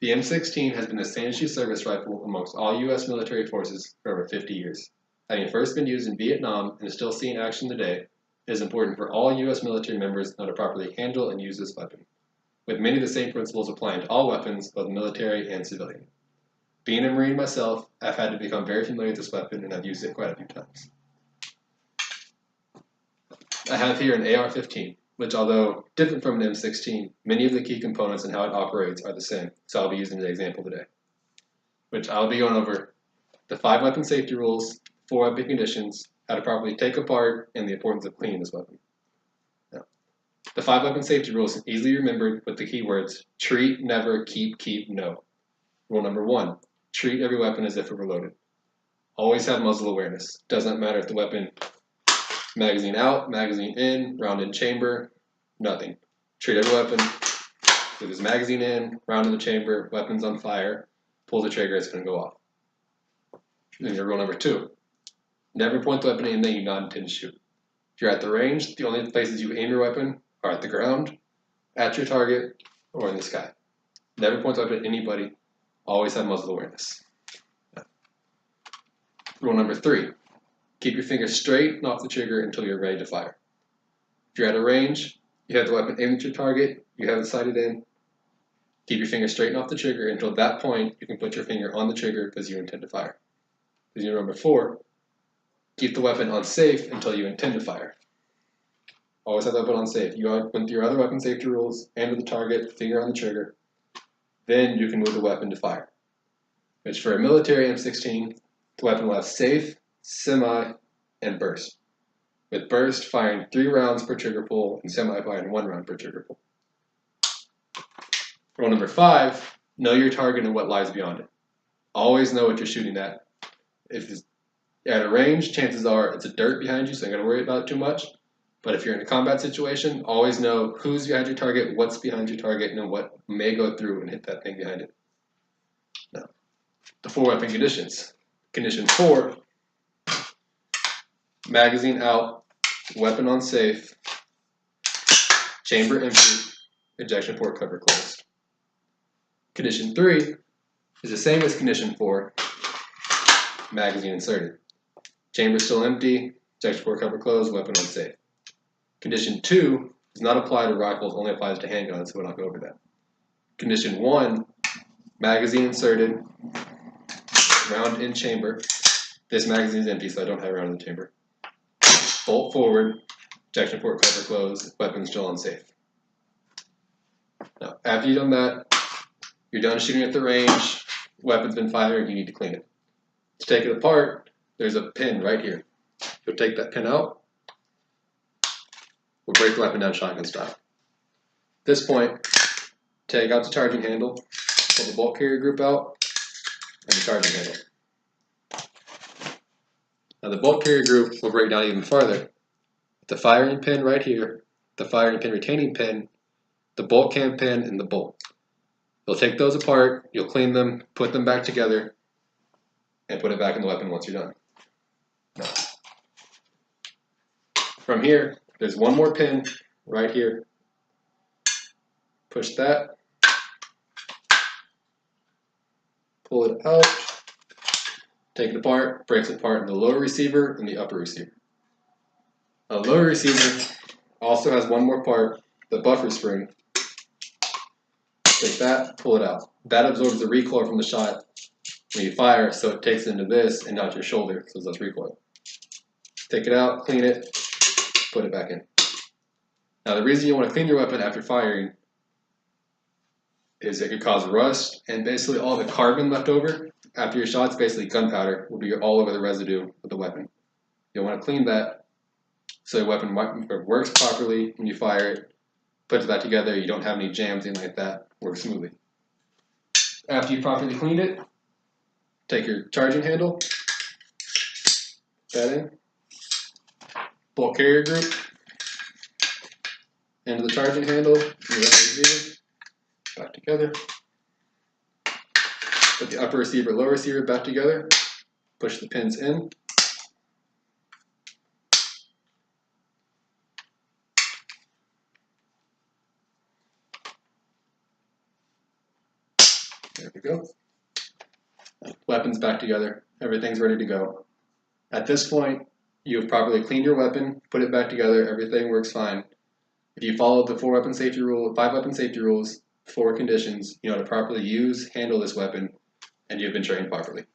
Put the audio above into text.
The M16 has been a standard issue service rifle amongst all U.S. military forces for over 50 years. Having first been used in Vietnam and is still seen in action today, it is important for all U.S. military members how to properly handle and use this weapon, with many of the same principles applying to all weapons, both military and civilian. Being a Marine myself, I've had to become very familiar with this weapon and I've used it quite a few times. I have here an AR-15, which although different from an M16, many of the key components and how it operates are the same, so I'll be using an example today, which I'll be going over the 5 weapon safety rules, 4 weapon conditions, how to properly take apart, and the importance of cleaning this weapon. Now, the 5 weapon safety rules are easily remembered with the keywords treat, never, keep, no. Rule number 1, treat every weapon as if it were loaded. Always have muzzle awareness. Does not matter if the weapon magazine out, magazine in, round in chamber, nothing. Treat every weapon with his magazine in, round in the chamber, weapons on fire, pull the trigger, it's going to go off. Then your rule number 2, never point the weapon at anything you do not intend to shoot. If you're at the range, the only places you aim your weapon are at the ground, at your target, or in the sky. Never point the weapon at anybody. Always have muzzle awareness. Rule number 3, keep your finger straight and off the trigger until you're ready to fire. If you're at a range, you have the weapon aimed at your target, you have it sighted in, keep your finger straight and off the trigger until at that point you can put your finger on the trigger because you intend to fire. Rule number 4, keep the weapon on safe until you intend to fire. Always have the weapon on safe. You go with your other weapon safety rules, hand to the target, finger on the trigger, then you can move the weapon to fire. Which for a military M16, the weapon will have safe, semi, and burst. With burst, firing 3 rounds per trigger pull, and semi firing 1 round per trigger pull. Rule number 5, know your target and what lies beyond it. Always know what you're shooting at. If it's at a range, chances are it's a dirt behind you, so you ain't got to worry about it too much. But if you're in a combat situation, always know who's behind your target, what's behind your target, and what may go through and hit that thing behind it. Now, the 4 weapon conditions. Condition 4, magazine out, weapon on safe, chamber empty, ejection port cover closed. Condition 3 is the same as condition 4, magazine inserted. Chamber still empty, ejection port cover closed, weapon on safe. Condition 2 does not apply to rifles, only applies to handguns, so we'll not go over that. Condition 1, magazine inserted, round in chamber. This magazine is empty, so I don't have a round in the chamber. Bolt forward, ejection port cover closed, weapon still unsafe. Now, after you've done that, you're done shooting at the range, weapon's been fired, you need to clean it. To take it apart, there's a pin right here. You'll take that pin out, we'll break the weapon down shotgun style. At this point, take out the charging handle, pull the bolt carrier group out, and the charging handle. Now the bolt carrier group will break down even farther. The firing pin right here, the firing pin retaining pin, the bolt cam pin, and the bolt. You'll take those apart, you'll clean them, put them back together, and put it back in the weapon once you're done. Now, from here, there's one more pin right here. Push that, pull it out, take it apart, breaks it apart in the lower receiver and the upper receiver. A lower receiver also has one more part, the buffer spring. Take that, pull it out. That absorbs the recoil from the shot when you fire, so it takes it into this and not your shoulder, so that's recoil. Take it out, clean it, put it back in. Now the reason you want to clean your weapon after firing is it could cause rust, and basically all the carbon left over after your shots, basically gunpowder, will be all over the residue of the weapon. You'll want to clean that so your weapon works properly when you fire it, put that together, you don't have any jams, anything like that, works smoothly. After you properly cleaned it, take your charging handle, put that in, bolt carrier group, into the charging handle, back together. Put the upper receiver, lower receiver back together, push the pins in. There we go. Weapon's back together. Everything's ready to go. At this point, you have properly cleaned your weapon, put it back together, everything works fine. If you follow the 5 weapon safety rules, 4 conditions, you know how to properly use, handle this weapon, and you've been trained properly.